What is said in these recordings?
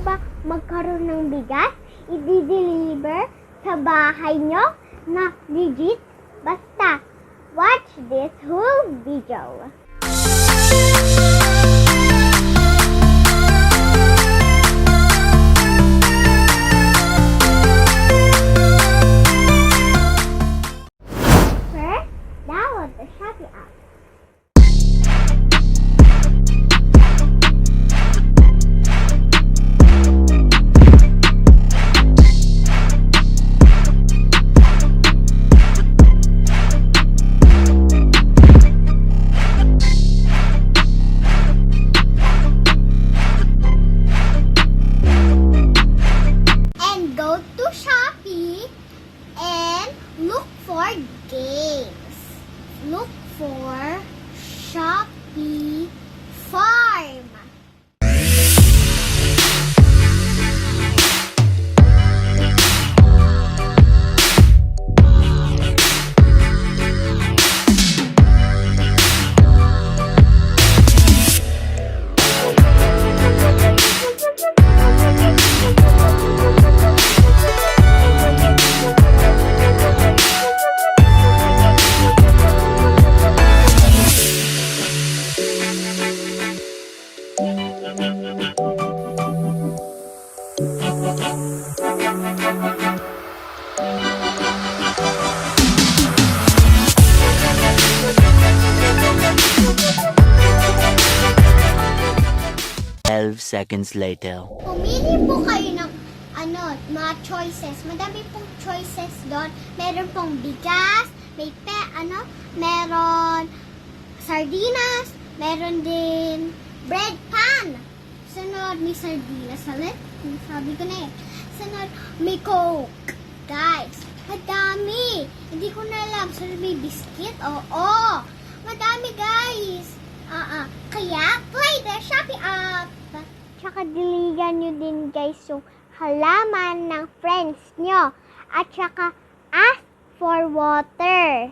ba magkaroon ng bigas? Idedeliver sa bahay nyo na legit? Basta, watch this whole video. First, download the Shopee app. Go to Shopee and look for games. Look for Shopee Farm. Seconds later. Pumili po kayo ng mga choices. Madami pong choices doon. Meron pong bigas, may meron sardinas, meron din bread pan. Sunod, may sardinas ulit. Sabi ko na eh. Sunod, may Coke. Guys, madami. Hindi ko na alam. Sunod, may biscuit. Oo. Madami, guys. Kaya, play the Shopee app. Tsaka diligan nyo din, guys, yung halaman ng friends nyo. At tsaka, ask for water.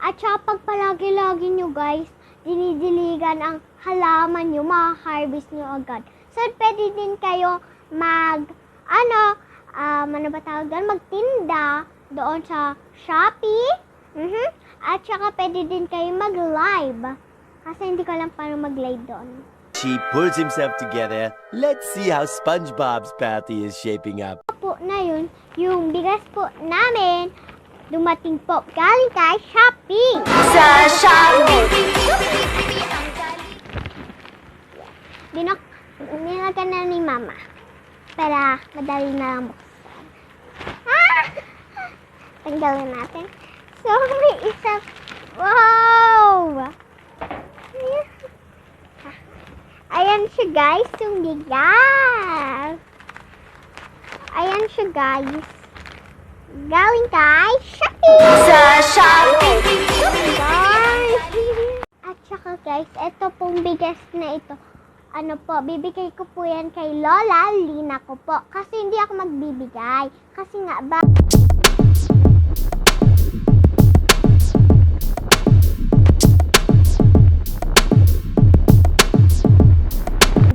At tsaka, pag palagi-lagi nyo, guys, dinidiligan ang halaman nyo, ma-harvest nyo agad. So, pwede din kayo magtinda doon sa Shopee. At tsaka, pwede din kayo mag-live. Kasi hindi ko alam paano mag-live doon. She pulls himself together. Let's see how SpongeBob's party is shaping up. Po na yun, yung bigas po namin, dumating po galing kay Shopee. Sa Shopee! Nilagyan na ni Mama. Para madali na lang buksan. Tanggalin natin. So, may isa. Wow! Ayan siya, guys, yung bigas. Ayan siya, guys. Galing kay Shopee. Sa Shopee. Guys. At saka, guys, ito pong bigas na ito. Bibigay ko po yan kay Lola Lina ko po. Kasi hindi ako magbibigay. Kasi nga ba...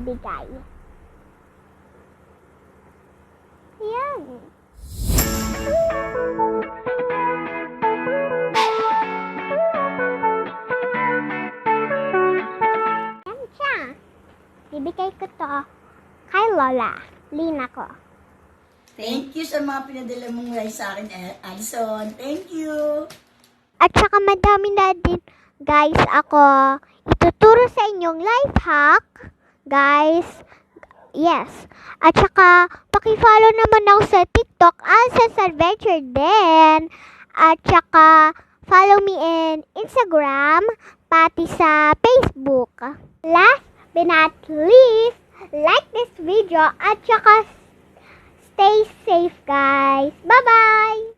bigay. Yan. Yan siya. Bibigay ko to kay Lola Lina ko. Thank you sa mga pinadala mong rice sa akin, Alison. Thank you. At saka madami na din, guys, ako ituturo sa inyong life hack. Guys, yes. At saka, paki-follow naman ako sa TikTok and sa Adventure din. At saka, follow me in Instagram, pati sa Facebook. Last but not least, like this video at saka stay safe, guys. Bye-bye!